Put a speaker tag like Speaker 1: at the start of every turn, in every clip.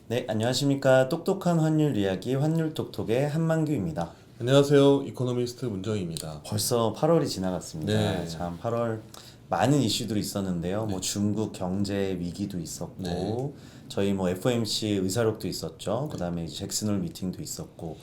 Speaker 1: 네, 안녕하십니까. 똑똑한 환율 이야기 환율톡톡의 한만규입니다.
Speaker 2: 안녕하세요. 이코노미스트 문정희입니다.
Speaker 1: 벌써 8월이 지나갔습니다.
Speaker 2: 네,
Speaker 1: 참 8월 많은 이슈들이 있었는데요. 뭐
Speaker 2: 네,
Speaker 1: 중국 경제 위기도
Speaker 2: 네,
Speaker 1: 있었고 저희 뭐 FOMC 의사록도 있었죠. 그다음에 이제 잭슨홀 미팅도 있었고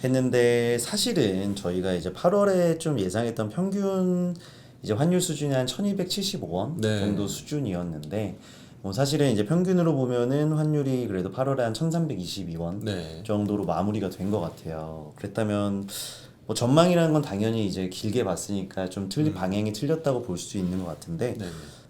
Speaker 1: 했는데 사실은 저희가 이제 8월에 좀 예상했던 평균 이제 환율 수준이 한 1275원
Speaker 2: 네,
Speaker 1: 정도 수준이었는데 뭐 사실은 이제 평균으로 보면은 환율이 그래도 8월에 한 1322원
Speaker 2: 네,
Speaker 1: 정도로 마무리가 된 것 같아요. 그랬다면 뭐 전망이라는 건 당연히 이제 길게 봤으니까 좀 방향이 틀렸다고 볼 수 있는 것 같은데
Speaker 2: 네,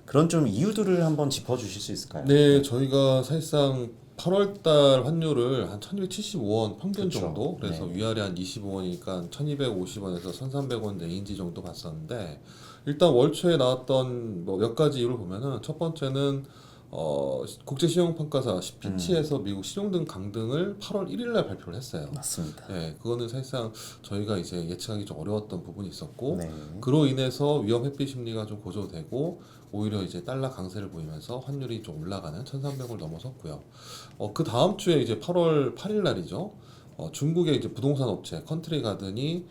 Speaker 1: 그런 좀 이유들을 한번 짚어주실 수 있을까요?
Speaker 2: 네. 저희가 사실상 8월달 환율을 한 1275원 평균
Speaker 1: 그렇죠.
Speaker 2: 정도, 그래서
Speaker 1: 네.
Speaker 2: 위아래 한 25원이니까 1250원에서 1300원 레인지 정도 봤었는데, 일단 월초에 나왔던 뭐 몇 가지 이유를 보면은 첫 번째는 국제신용평가사 피치에서 미국 신용등 강등을 8월 1일 날 발표를 했어요.
Speaker 1: 맞습니다.
Speaker 2: 네, 그거는 사실상 저희가 이제 예측하기 좀 어려웠던 부분이 있었고,
Speaker 1: 네.
Speaker 2: 그로 인해서 위험 회피 심리가 좀 고조되고, 오히려 이제 달러 강세를 보이면서 환율이 좀 올라가는 1,300을 넘어섰고요. 그 다음 주에 이제 8월 8일 날이죠. 중국의 이제 부동산 업체 컨트리 가든이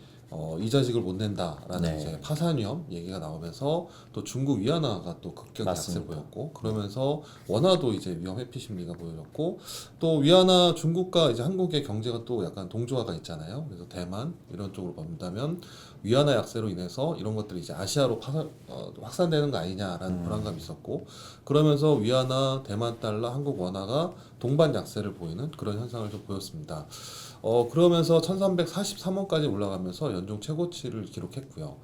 Speaker 2: 이자직을 못 낸다라는
Speaker 1: 네.
Speaker 2: 이제 파산 위험 얘기가 나오면서 또 중국 위안화가 또 급격히 약세
Speaker 1: 맞습니다.
Speaker 2: 보였고, 그러면서 원화도 이제 위험 회피 심리가 보였고, 또 위안화 중국과 이제 한국의 경제가 또 약간 동조화가 있잖아요. 그래서 대만 이런 쪽으로 본다면 위안화 약세로 인해서 이런 것들이 이제 아시아로 확산되는 거 아니냐라는 불안감이 있었고, 그러면서 위안화, 대만 달러, 한국 원화가 동반 약세를 보이는 그런 현상을 좀 보였습니다. 그러면서 1343원까지 올라가면서 연중 최고치를 기록했고요.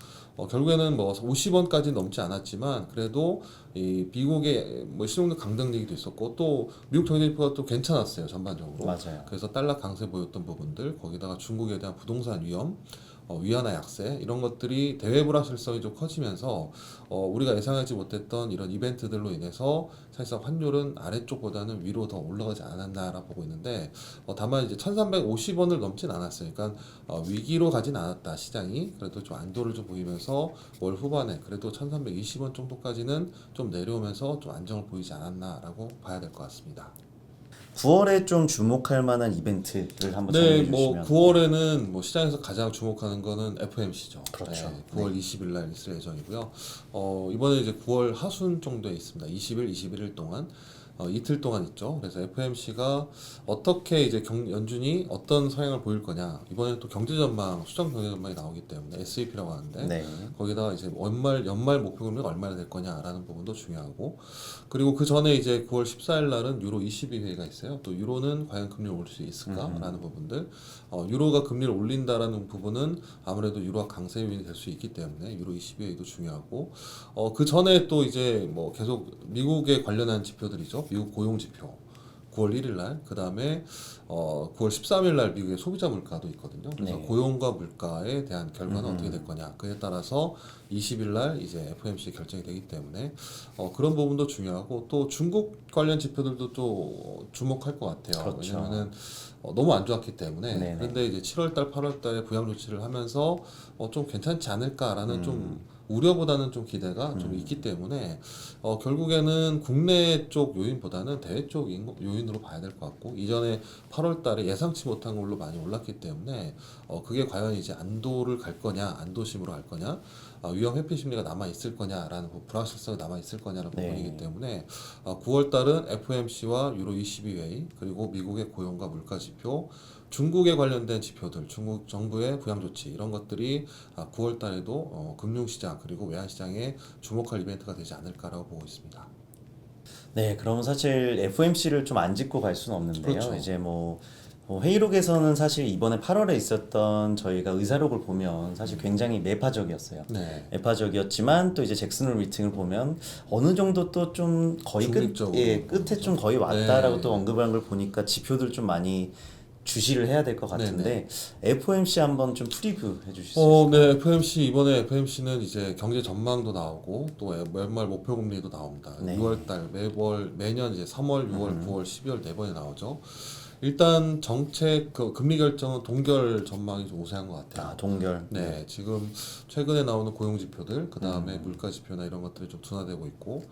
Speaker 2: 결국에는 뭐 50원까지 넘지 않았지만 그래도 이 미국의 뭐 신용등 강등 얘기도 있었고, 또 미국 경제 지표가 또 괜찮았어요, 전반적으로.
Speaker 1: 맞아요.
Speaker 2: 그래서 달러 강세 보였던 부분들, 거기다가 중국에 대한 부동산 위험, 위안화 약세 이런 것들이 대외 불확실성이 좀 커지면서 우리가 예상하지 못했던 이런 이벤트들로 인해서 사실상 환율은 아래쪽보다는 위로 더 올라가지 않았나라 보고 있는데, 다만 이제 1350원을 넘진 않았어요. 그러니까 위기로 가진 않았다 시장이. 그래도 좀 안도를 좀 보이면서 월 후반에 그래도 1320원 정도까지는 좀 내려오면서 좀 안정을 보이지 않았나라고 봐야 될 것 같습니다.
Speaker 1: 9월에 좀 주목할 만한 이벤트를 한번
Speaker 2: 네,
Speaker 1: 정리해
Speaker 2: 뭐
Speaker 1: 주시면. 네.
Speaker 2: 9월에는 뭐 시장에서 가장 주목하는 거는 FMC죠.
Speaker 1: 그렇죠.
Speaker 2: 네,
Speaker 1: 네.
Speaker 2: 9월 20일 날 있을 예정이고요. 이번에 이제 9월 하순 정도에 있습니다. 20일, 21일 동안 이틀 동안 있죠. 그래서 FMC가 어떻게 이제 연준이 어떤 성향을 보일 거냐. 이번에 또 경제 전망, 수정 경제 전망이 나오기 때문에 SEP라고 하는데,
Speaker 1: 네.
Speaker 2: 거기다가 이제 연말 목표 금리가 얼마나 될 거냐라는 부분도 중요하고, 그리고 그 전에 이제 9월 14일 날은 유로 22회의가 있어요. 또 유로는 과연 금리를 올릴 수 있을까라는 부분들. 유로가 금리를 올린다라는 부분은 아무래도 유로가 강세 요인이 될 수 있기 때문에 유로 22회의도 중요하고, 그 전에 또 이제 뭐 계속 미국에 관련한 지표들이죠. 미국 고용 지표. 9월 1일 날, 그 다음에 9월 13일 날 미국의 소비자 물가도 있거든요. 그래서
Speaker 1: 네.
Speaker 2: 고용과 물가에 대한 결과는 어떻게 될 거냐. 그에 따라서 20일 날 이제 FOMC 결정이 되기 때문에 그런 부분도 중요하고, 또 중국 관련 지표들도 또 주목할 것 같아요.
Speaker 1: 그렇죠.
Speaker 2: 왜냐면은 너무 안 좋았기 때문에.
Speaker 1: 네네.
Speaker 2: 그런데 이제 7월 달, 8월 달에 부양 조치를 하면서 좀 괜찮지 않을까라는 좀 우려보다는 좀 기대가 좀 있기 때문에 결국에는 국내 쪽 요인보다는 대외 쪽 요인으로 봐야 될 것 같고, 이전에 8월 달에 예상치 못한 걸로 많이 올랐기 때문에 그게 과연 이제 안도를 갈 거냐, 안도심으로 갈 거냐, 위험 회피 심리가 남아 있을 거냐라는 불확실성이 남아 있을 거냐라는
Speaker 1: 네.
Speaker 2: 부분이기 때문에 9월 달은 FOMC와 유로 22회의, 그리고 미국의 고용과 물가 지표, 중국에 관련된 지표들, 중국 정부의 부양 조치 이런 것들이 9월 달에도 금융시장 그리고 외환시장에 주목할 이벤트가 되지 않을까라고 보고 있습니다.
Speaker 1: 네, 그럼 사실 FOMC를 좀 안 짚고 갈 수는 없는데요.
Speaker 2: 그렇죠.
Speaker 1: 이제 뭐 회의록에서는 사실 이번에 8월에 있었던 저희가 의사록을 보면 사실 굉장히 매파적이었어요.
Speaker 2: 네.
Speaker 1: 매파적이었지만 또 이제 잭슨홀 미팅을 보면 어느 정도 또 좀 거의
Speaker 2: 중립적으로
Speaker 1: 끝에 좀 거의 왔다라고
Speaker 2: 네.
Speaker 1: 또 언급한 걸 보니까 지표들 좀 많이 주시를 해야 될 것
Speaker 2: 네네.
Speaker 1: 같은데 FOMC 한번 좀 프리뷰 해주실 수 있을까요?
Speaker 2: 네, FMC, 이번에 FMC는 이제 경제 전망도 나오고, 또 연말 목표 금리도 나옵니다.
Speaker 1: 네.
Speaker 2: 6월 달, 매년 이제 3월, 6월, 9월, 12월 네 번에 나오죠. 일단 정책, 금리 결정은 동결 전망이 좀 우세한 것 같아요.
Speaker 1: 아, 동결.
Speaker 2: 네, 지금 최근에 나오는 고용 지표들, 그 다음에 물가 지표나 이런 것들이 좀 둔화되고 있고,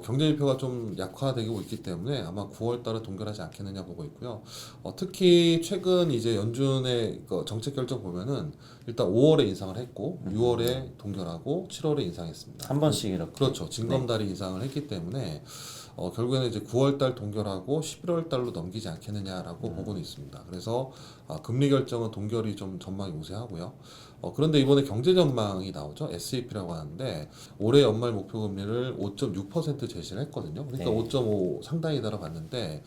Speaker 2: 경제 지표가 좀 약화되고 있기 때문에 아마 9월 달은 동결하지 않겠느냐 보고 있고요. 특히 최근 이제 연준의 그 정책 결정 보면은 일단 5월에 인상을 했고 6월에 동결하고 7월에 인상했습니다.
Speaker 1: 한 번씩 이렇게.
Speaker 2: 그렇죠. 징검다리 인상을 했기 때문에 결국에는 이제 9월 달 동결하고 11월 달로 넘기지 않겠느냐라고 보고는 있습니다. 그래서 금리 결정은 동결이 좀 전망이 우세하고요. 그런데 이번에 경제 전망이 나오죠. SEP라고 하는데 올해 연말 목표 금리를 5.6% 제시를 했거든요. 그러니까
Speaker 1: 네.
Speaker 2: 5.5 상당히 달아봤는데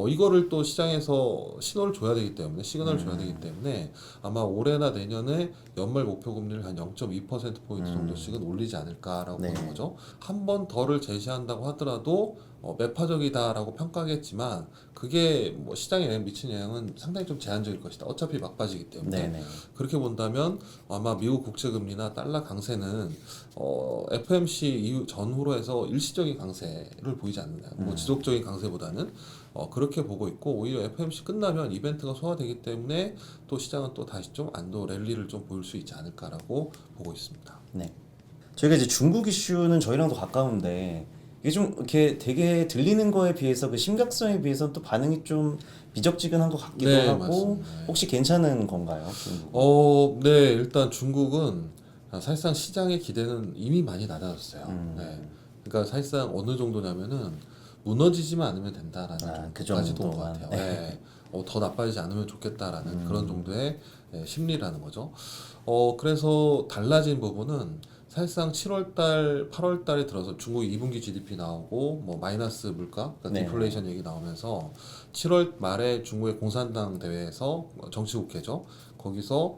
Speaker 2: 이거를 또 시장에서 신호를 줘야 되기 때문에 시그널을 줘야 되기 때문에 아마 올해나 내년에 연말 목표 금리를 한 0.2% 포인트 정도씩은 올리지 않을까라고
Speaker 1: 네.
Speaker 2: 보는 거죠. 한 번 더를 제시한다고 하더라도 매파적이다라고 평가하겠지만 그게 뭐 시장에 미치는 영향은 상당히 좀 제한적일 것이다. 어차피 막바지기 때문에
Speaker 1: 네네.
Speaker 2: 그렇게 본다면 아마 미국 국채금리나 달러 강세는 FMC 이후 전후로 해서 일시적인 강세를 보이지 않느냐. 뭐 지속적인 강세보다는 그렇게 보고 있고 오히려 FMC 끝나면 이벤트가 소화되기 때문에 또 시장은 또 다시 좀 안도 랠리를 좀 보일 수 있지 않을까라고 보고 있습니다.
Speaker 1: 네. 저희가 이제 중국 이슈는 저희랑도 가까운데 이게 좀 이렇게 되게 들리는 거에 비해서 그 심각성에 비해서 또 반응이 좀 미적지근한 것 같기도
Speaker 2: 네,
Speaker 1: 하고
Speaker 2: 맞습니다. 네.
Speaker 1: 혹시 괜찮은 건가요? 중국?
Speaker 2: 네, 일단 중국은 사실상 시장의 기대는 이미 많이 낮아졌어요. 네. 그러니까 사실상 어느 정도냐면은 무너지지만 않으면 된다라는
Speaker 1: 그
Speaker 2: 정도까지도 온 것
Speaker 1: 정도만.
Speaker 2: 같아요. 네. 더 나빠지지 않으면 좋겠다라는 그런 정도의 심리라는 거죠. 그래서 달라진 부분은 사실상 7월달, 8월달에 들어서 중국 2분기 GDP 나오고 뭐 마이너스 물가, 그러니까
Speaker 1: 네.
Speaker 2: 디플레이션 얘기 나오면서 7월 말에 중국의 공산당 대회에서 정치국회죠. 거기서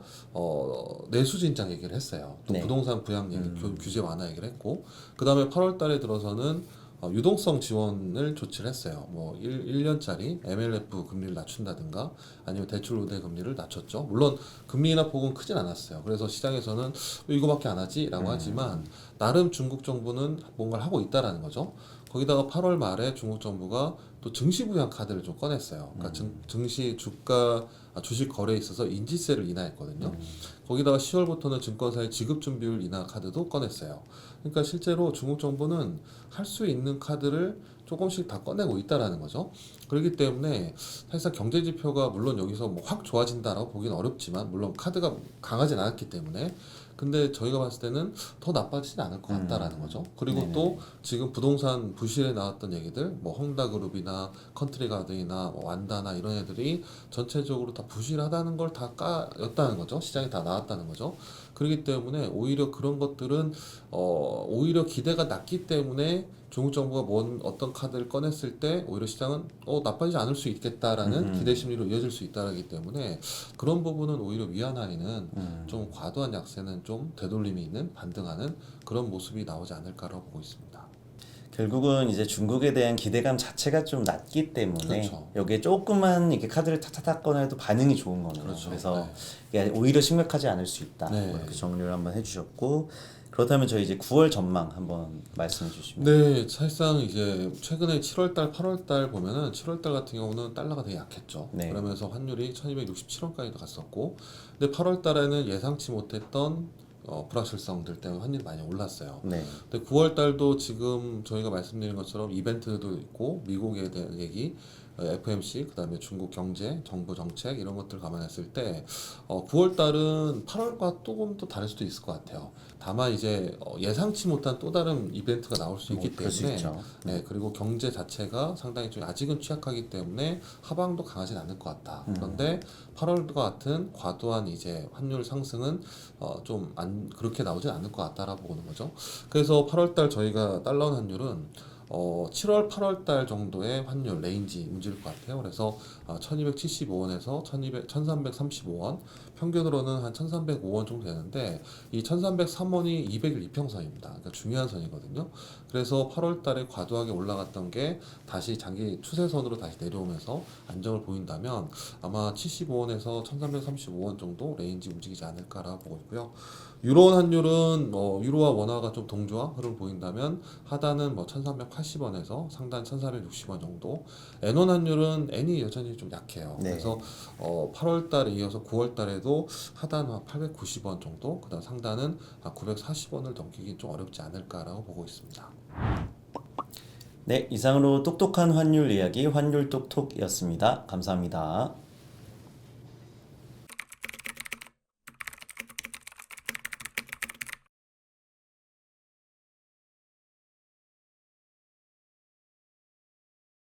Speaker 2: 내수 진작 얘기를 했어요. 또
Speaker 1: 네.
Speaker 2: 부동산 부양 얘기, 규제 완화 얘기를 했고 그 다음에 8월달에 들어서는 유동성 지원을 조치를 했어요. 뭐 1년짜리 MLF 금리를 낮춘다든가 아니면 대출 우대 금리를 낮췄죠. 물론 금리 인하 폭은 크진 않았어요. 그래서 시장에서는 왜 이거밖에 안 하지라고 하지만 나름 중국 정부는 뭔가를 하고 있다라는 거죠. 거기다가 8월 말에 중국 정부가 또 증시 부양 카드를 좀 꺼냈어요. 그러니까 증시 주식 거래에 있어서 인지세를 인하했거든요. 거기다가 10월부터는 증권사의 지급 준비율 인하 카드도 꺼냈어요. 그러니까 실제로 중국 정부는 할 수 있는 카드를 조금씩 다 꺼내고 있다라는 거죠. 그렇기 때문에 사실상 경제 지표가 물론 여기서 뭐 확 좋아진다라고 보기는 어렵지만 물론 카드가 강하진 않았기 때문에 근데 저희가 봤을 때는 더 나빠지진 않을 것 같다라는 거죠. 그리고
Speaker 1: 네네.
Speaker 2: 또 지금 부동산 부실에 나왔던 얘기들, 뭐 헝다그룹이나 컨트리가든이나 뭐 완다나 이런 애들이 전체적으로 다 부실하다는 걸 다 까였다는 거죠. 시장에 다 나왔다는 거죠. 그렇기 때문에 오히려 그런 것들은 오히려 기대가 낮기 때문에 중국 정부가 어떤 카드를 꺼냈을 때 오히려 시장은 나빠지지 않을 수 있겠다라는 기대 심리로 이어질 수 있다라기 때문에 그런 부분은 오히려 위안화에는 좀 과도한 약세는 좀 되돌림이 있는 반등하는 그런 모습이 나오지 않을까라고 보고 있습니다.
Speaker 1: 결국은 이제 중국에 대한 기대감 자체가 좀 낮기 때문에
Speaker 2: 그렇죠.
Speaker 1: 여기에 조금만 이렇게 카드를 탁탁탁 꺼내도 반응이 좋은 거네요.
Speaker 2: 그렇죠.
Speaker 1: 그래서 이게 오히려 심각하지 않을 수 있다.
Speaker 2: 네.
Speaker 1: 뭐 이렇게 정리를 한번 해주셨고 그렇다면 저희 이제 9월 전망 한번 말씀해 주시면.
Speaker 2: 네, 사실상 이제 최근에 7월달, 8월달 보면은 7월달 같은 경우는 달러가 되게 약했죠.
Speaker 1: 네.
Speaker 2: 그러면서 환율이 1267원까지도 갔었고, 근데 8월달에는 예상치 못했던 불확실성들 때문에 환율이 많이 올랐어요.
Speaker 1: 네.
Speaker 2: 근데 9월 달도 지금 저희가 말씀드린 것처럼 이벤트도 있고 미국에 대한 얘기, FMC, 그다음에 중국 경제, 정부 정책 이런 것들 감안했을 때 9월 달은 8월과 조금 또 다를 수도 있을 것 같아요. 다만 이제 예상치 못한 또 다른 이벤트가 나올 수 있기
Speaker 1: 그럴 수
Speaker 2: 때문에
Speaker 1: 있죠.
Speaker 2: 네, 그리고 경제 자체가 상당히 좀 아직은 취약하기 때문에 하방도 강하진 않을 것 같다. 그런데 8월과 같은 과도한 이제 환율 상승은 좀 그렇게 나오진 않을 것 같다라고 보는 거죠. 그래서 8월달 저희가 달러 환율은 7월, 8월 달 정도의 환율 레인지 움직일 것 같아요. 그래서 1275원에서 1335원, 평균으로는 한 1305원 정도 되는데 이 1303원이 200일 이평선입니다. 그러니까 중요한 선이거든요. 그래서 8월 달에 과도하게 올라갔던 게 다시 장기 추세선으로 다시 내려오면서 안정을 보인다면 아마 75원에서 1335원 정도 레인지 움직이지 않을까라고 보고 있고요. 유로 환율은 유로와 원화가 좀 동조화 흐름을 보인다면 하단은 1380원에서 상단 1460원 정도. 엔원 환율은 엔이 여전히 좀 약해요.
Speaker 1: 네.
Speaker 2: 그래서 8월 달에 이어서 9월 달에도 하단 890원 정도, 그다음 상단은 940원을 넘기긴 좀 어렵지 않을까라고 보고 있습니다.
Speaker 1: 네, 이상으로 똑똑한 환율 이야기 환율 똑똑이었습니다. 감사합니다.